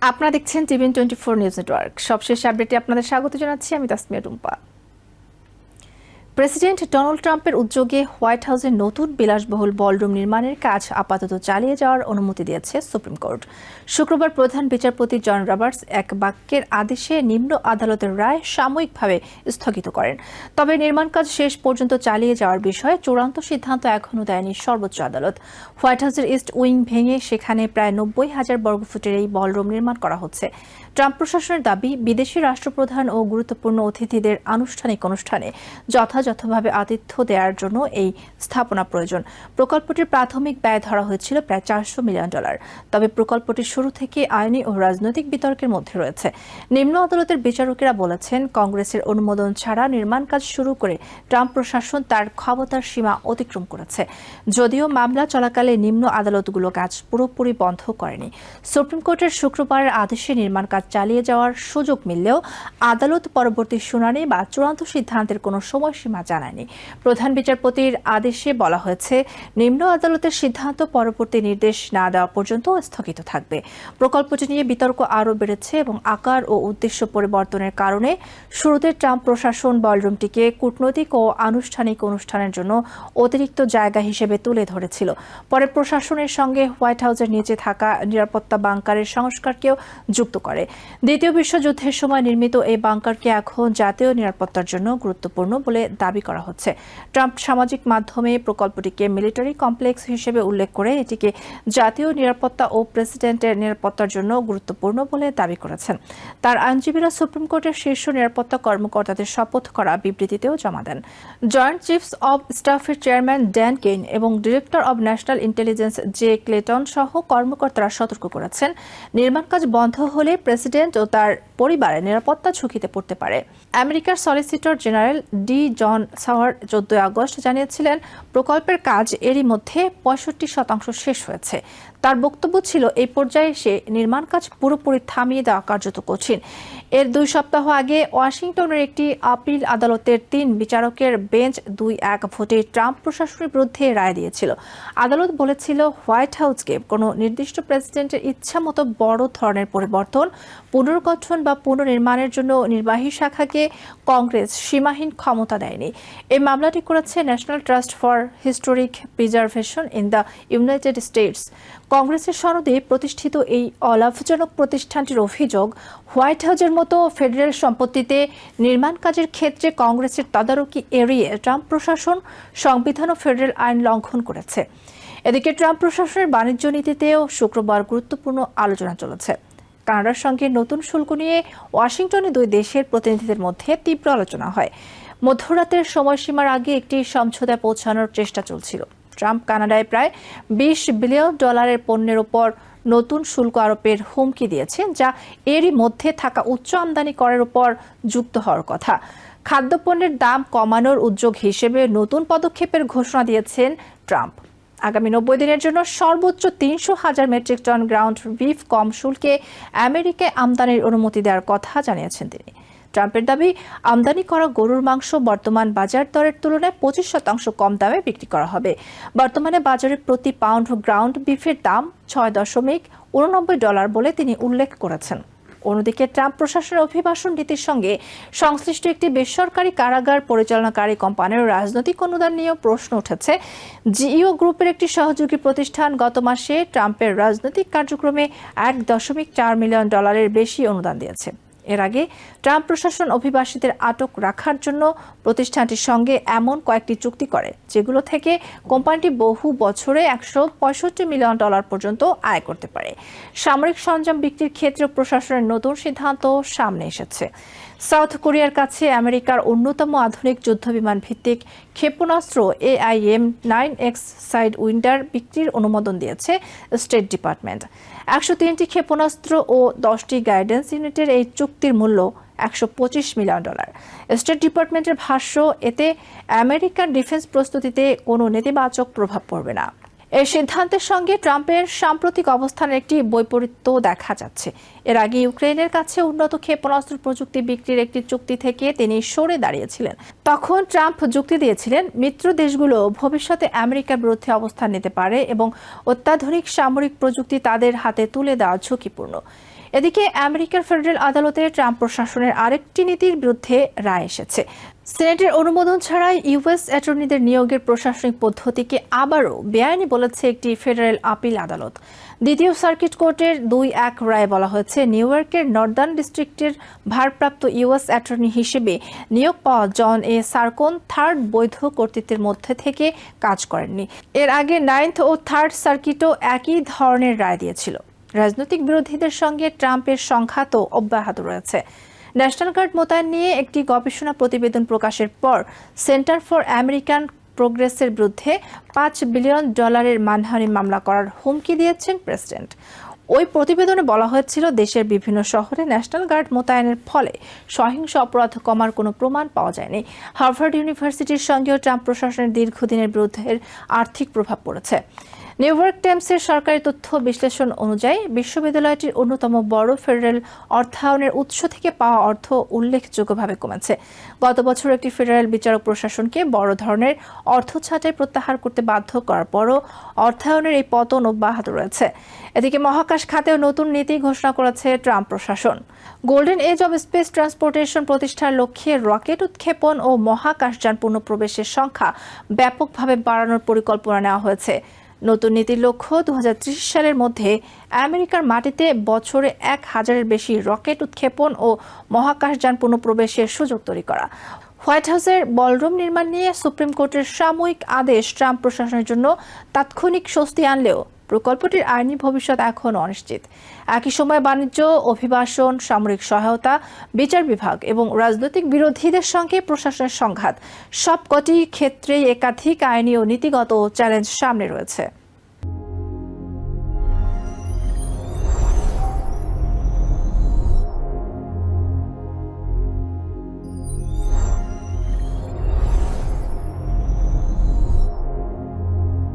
আপনারা দেখছেন TVN24 news network. সবশেষ আপডেটে আপনাদের স্বাগত জানাচ্ছি আমি তাসমিয়া টুম্পা। প্রেসিডেন্ট ডোনাল্ড ট্রাম্পের উদ্যোগে হোয়াইট হাউসের নতুন বিলাসবহুল বলরুম নির্মাণের কাজ আপাতত চালিয়ে যাওয়ার অনুমতি দিয়েছে সুপ্রিম কোর্ট। শুক্রবার প্রধান বিচারপতি জন রবার্টস এক বাক্যের আদেশে নিম্ন আদালতের রায় সাময়িকভাবে স্থগিত করেন। তবে নির্মাণ কাজ শেষ পর্যন্ত চালিয়ে যাওয়ার বিষয়ে চূড়ান্ত সিদ্ধান্ত এখনও দেয়নি সর্বোচ্চ আদালত। হোয়াইট হাউসের ইস্ট উইং ভেঙে সেখানে প্রায় 90,000 বর্গফুটের এই বলরুম নির্মাণ করা হচ্ছে। ট্রাম্প প্রশাসনের দাবি, বিদেশি রাষ্ট্রপ্রধান ও গুরুত্বপূর্ণ অতিথিদের আনুষ্ঠানিক অনুষ্ঠানে যথাযথভাবে আতিথ্য দেওয়ার জন্য এই স্থাপনা প্রয়োজন। প্রকল্পটির প্রাথমিক ব্যয় ধরা হয়েছিল প্রায় $400 মিলিয়ন। তবে প্রকল্পটি শুরু থেকে আইনি ও রাজনৈতিক বিতর্কের মধ্যে রয়েছে। নিম্ন আদালতের বিচারকেরা বলেছেন, কংগ্রেসের অনুমোদন ছাড়া নির্মাণ কাজ শুরু করে ট্রাম্প প্রশাসন তার ক্ষমতার সীমা অতিক্রম করেছে। যদিও মামলা চলাকালে নিম্ন আদালতগুলো কাজ পুরোপুরি বন্ধ করেনি। সুপ্রিম কোর্টের শুক্রবারের আদেশে নির্মাণ কাজ চালিয়ে যাওয়ার সুযোগ মিললেও আদালত পরবর্তী শুনানি বা চূড়ান্ত সিদ্ধান্তের কোনো সময়সীমা জানায়নি। প্রধান বিচারপতির আদেশে বলা হয়েছে, নিম্ন আদালতের সিদ্ধান্ত পরবর্তী নির্দেশ না দেওয়া পর্যন্ত স্থগিত থাকবে। প্রকল্পটি নিয়ে বিতর্ক আরও বেড়েছে এবং আকার ও উদ্দেশ্য পরিবর্তনের কারণে শুরুতে ট্রাম্প প্রশাসন বলরুমটিকে কূটনৈতিক ও আনুষ্ঠানিক অনুষ্ঠানের জন্য অতিরিক্ত জায়গা হিসেবে তুলে ধরেছিল। পরে প্রশাসনের সঙ্গে হোয়াইট হাউসের নিচে থাকা নিরাপত্তা বাংকারের সংস্কারকেও যুক্ত করে। দ্বিতীয় বিশ্বযুদ্ধের সময় নির্মিত এই বাংকারকে এখন জাতীয় নিরাপত্তার জন্য গুরুত্বপূর্ণ বলে দাবি করা হচ্ছে। ট্রাম্প সামাজিক মাধ্যমে প্রকল্পটিকে মিলিটারি কমপ্লেক্স হিসেবে উল্লেখ করে এটিকে জাতীয় নিরাপত্তা ও প্রেসিডেন্টের নিরাপত্তার জন্য গুরুত্বপূর্ণ বলে দাবি করেছেন। তার আইনজীবীরা সুপ্রিম কোর্টের শীর্ষ নিরাপত্তা কর্মকর্তাদের শপথ করা বিবৃতিতেও জমা দেন। জয়েন্ট চিফস অব স্টাফের চেয়ারম্যান ড্যান কেইন এবং director of national intelligence J Clayton সহ কর্মকর্তারা সতর্ক করেছেন, নির্মাণ কাজ বন্ধ হলে প্রেসিডেন্ট ও তার পরিবারের নিরাপত্তা ঝুঁকিতে পড়তে পারে। আমেরিকার সলিসিটর জেনারেল ডি জন সাওয়ার 14 আগস্ট জানিয়েছিলেন, প্রকল্পের কাজ এরই মধ্যে 65% শেষ হয়েছে। তার বক্তব্য ছিল, এই পর্যায়ে এসে নির্মাণ কাজ পুরোপুরি থামিয়ে দেওয়া কার্যত কঠিন। এর 2 সপ্তাহ আগে ওয়াশিংটনের একটি আপিল আদালতের 3 বিচারকের বেঞ্চ 2-1 ভোটে ট্রাম্প প্রশাসনের বিরুদ্ধে রায় দিয়েছিল। আদালত বলেছিল, হোয়াইট হাউসকে কোনো নির্দিষ্ট প্রেসিডেন্টের ইচ্ছা মতো বড় ধরনের পরিবর্তন, পুনর্গঠন বা পুনর্নির্মাণের জন্য নির্বাহী শাখাকে কংগ্রেস সীমাহীন ক্ষমতা দেয়নি। এই মামলাটি করেছে national trust for historic preservation in the United states. কংগ্রেসের সনদে প্রতিষ্ঠিত এই অলাভজনক প্রতিষ্ঠানটির অভিযোগ, হোয়াইট হাউসের মতো ফেডারেল সম্পত্তিতে নির্মাণ কাজের ক্ষেত্রে কংগ্রেসের তদারকি এড়িয়ে ট্রাম্প প্রশাসন সংবিধান ও ফেডারেল আইন লঙ্ঘন করেছে। এদিকে ট্রাম্প প্রশাসনের বাণিজ্য নীতিতেও শুক্রবার গুরুত্বপূর্ণ আলোচনা চলেছে। কানাডার সঙ্গে নতুন শুল্ক নিয়ে ওয়াশিংটনে 2 দেশের প্রতিনিধিদের মধ্যে তীব্র আলোচনা হয়। মধ্যরাতের সময়সীমার আগে একটি সমঝোতায় পৌঁছানোর চেষ্টা চলছিল। ট্রাম্প কানাডায় প্রায় $20 বিলিয়ন পণ্যের ওপর নতুন শুল্ক আরোপের হুমকি দিয়েছেন, যা এরই মধ্যে থাকা উচ্চ আমদানি করের ওপর যুক্ত হওয়ার কথা। খাদ্যপণ্যের দাম কমানোর উদ্যোগ হিসেবে নতুন পদক্ষেপের ঘোষণা দিয়েছেন ট্রাম্প। আগামী 90 দিনের জন্য সর্বোচ্চ 300,000 মেট্রিক টন গ্রাউন্ড বিফ কম শুল্কে আমেরিকায় আমদানির অনুমতি দেওয়ার কথা জানিয়েছেন তিনি। ট্রাম্পের দাবি, আমদানি করা গরুর মাংস বর্তমান বাজার দরের তুলনায় 25% কম দামে বিক্রি করা হবে। বর্তমানে বাজারে প্রতি পাউন্ড গ্রাউন্ড বিফের দাম $6.89 বলে তিনি উল্লেখ করেছেন। অন্যদিকে ট্রাম্প প্রশাসনের অভিবাসন নীতির সঙ্গে সংশ্লিষ্ট একটি বেসরকারি কারাগার পরিচালনাকারী কোম্পানির রাজনৈতিক অনুদান নিয়েও প্রশ্ন উঠেছে। জিইও গ্রুপের একটি সহযোগী প্রতিষ্ঠান গত মাসে ট্রাম্পের রাজনৈতিক কার্যক্রমে $1.4 মিলিয়ন বেশি অনুদান দিয়েছে। এর আগে ট্রাম্প প্রশাসন অভিবাসীদের আটক রাখার জন্য প্রতিষ্ঠানটির সঙ্গে এমন কয়েকটি চুক্তি করে, যেগুলো থেকে কোম্পানিটি বহু বছরে $165 মিলিয়ন পর্যন্ত আয় করতে পারে। সামরিক সরঞ্জাম বিক্রির ক্ষেত্রে প্রশাসনের নতুন সিদ্ধান্ত সামনে এসেছে। সাউথ কোরিয়ার কাছে আমেরিকার অন্যতম আধুনিক যুদ্ধবিমান ভিত্তিক ক্ষেপণাস্ত্র AIM-9X সাইড উইন্ডার বিক্রির অনুমোদন দিয়েছে স্টেট ডিপার্টমেন্ট। 103টি ক্ষেপণাস্ত্র ও 10টি গাইডেন্স ইউনিটের এই চুক্তির মূল্য $125 মিলিয়ন। স্টেট ডিপার্টমেন্টের ভাষ্য, এতে আমেরিকার ডিফেন্স প্রস্তুতিতে কোনো নেতিবাচক প্রভাব পড়বে না। এই সিদ্ধান্তের সঙ্গে ট্রাম্পের সাম্প্রতিক অবস্থানের একটি বৈপরীত্য দেখা যাচ্ছে। এর আগে ইউক্রেনের কাছে উন্নত ক্ষেপণাস্ত্র প্রযুক্তি বিক্রির একটি চুক্তি থেকে তিনি সরে দাঁড়িয়েছিলেন। তখন ট্রাম্প যুক্তি দিয়েছিলেন, মিত্র দেশগুলো ভবিষ্যতে আমেরিকার বিরুদ্ধে অবস্থান নিতে পারে এবং অত্যাধুনিক সামরিক প্রযুক্তি তাদের হাতে তুলে দেওয়া ঝুঁকিপূর্ণ। এদিকে আমেরিকার ফেডারেল আদালতে ট্রাম্প প্রশাসনের আরেকটি নীতির বিরুদ্ধে রায় এসেছে। সিনেটের অনুমোদন ছাড়াই ইউএস অ্যাটর্নিদের নিয়োগের প্রশাসনিক পদ্ধতিকে আবারও বেআইনি বলেছে একটি ফেডারেল আপিল আদালত। দ্বিতীয় সার্কিট কোর্টের ২-১ রায়ে বলা হয়েছে, নিউইয়র্কের নর্দার্ন ডিস্ট্রিক্টের ভারপ্রাপ্ত ইউএস অ্যাটর্নি হিসেবে নিয়োগ পাওয়া জন এ সার্কোন থার্ড বৈধ কর্তৃত্বের মধ্যে থেকে কাজ করেননি। এর আগে 9th ও 3rd সার্কিটও একই ধরনের রায় দিয়েছিল। রাজনৈতিক বিরোধীদের সঙ্গে ট্রাম্পের সংঘাত অব্যাহত রয়েছে। ন্যাশনাল গার্ড মোতায়েন নিয়ে একটি গবেষণা প্রতিবেদন প্রকাশের পর সেন্টার ফর আমেরিকান প্রোগ্রেসের বিরুদ্ধে $5 বিলিয়ন মানহানি মামলা করার হুমকি দিয়েছেন প্রেসিডেন্ট। ওই প্রতিবেদনে বলা হয়েছিল, দেশের বিভিন্ন শহরে ন্যাশনাল গার্ড মোতায়েনের ফলে সহিংস অপরাধ কমার কোনো প্রমাণ পাওয়া যায়নি। হার্ভার্ড ইউনিভার্সিটির সঙ্গেও ট্রাম্প প্রশাসনের দীর্ঘদিনের বিরুদ্ধের আর্থিক প্রভাব পড়েছে। নিউইয়র্ক টাইমসের সরকারি তথ্য বিশ্লেষণ অনুযায়ী বিশ্ববিদ্যালয়টির অন্যতম বড় ফেডারেল অর্থায়নের উৎস থেকে পাওয়া অর্থ উল্লেখযোগ্যভাবে কমেছে। গত বছর একটি ফেডারেল বিচারক প্রশাসনকে বড় ধরনের অর্থ ছাঁটাই প্রত্যাহার করতে বাধ্য করার পরও অর্থায়নের এই পতন অব্যাহত রয়েছে। এদিকে মহাকাশ খাতেও নতুন নীতি ঘোষণা করেছে ট্রাম্প প্রশাসন। Golden age of space transportation প্রতিষ্ঠার লক্ষ্যে রকেট উৎক্ষেপণ ও মহাকাশযান পুনঃপ্রবেশের সংখ্যা ব্যাপকভাবে বাড়ানোর পরিকল্পনা নেওয়া হয়েছে। নতুন নীতির লক্ষ্য 2030 সালের মধ্যে আমেরিকার মাটিতে বছরে 1000-এর বেশি রকেট উৎক্ষেপণ ও মহাকাশযান পুনঃপ্রবেশের সুযোগ তৈরি করা। হোয়াইট হাউসের বলরুম নির্মাণ নিয়ে সুপ্রিম কোর্টের সাময়িক আদেশ ট্রাম্প প্রশাসনের জন্য তাৎক্ষণিক স্বস্তি আনলেও প্রকল্পটির আইনি ভবিষ্যৎ এখনও অনিশ্চিত। একই সময় বাণিজ্য, অভিবাসন, সামরিক সহায়তা, বিচার বিভাগ এবং রাজনৈতিক বিরোধীদের সঙ্গে প্রশাসনের সংঘাত সবকটি ক্ষেত্রেই একাধিক আইনি ও নীতিগত চ্যালেঞ্জ সামনে রয়েছে।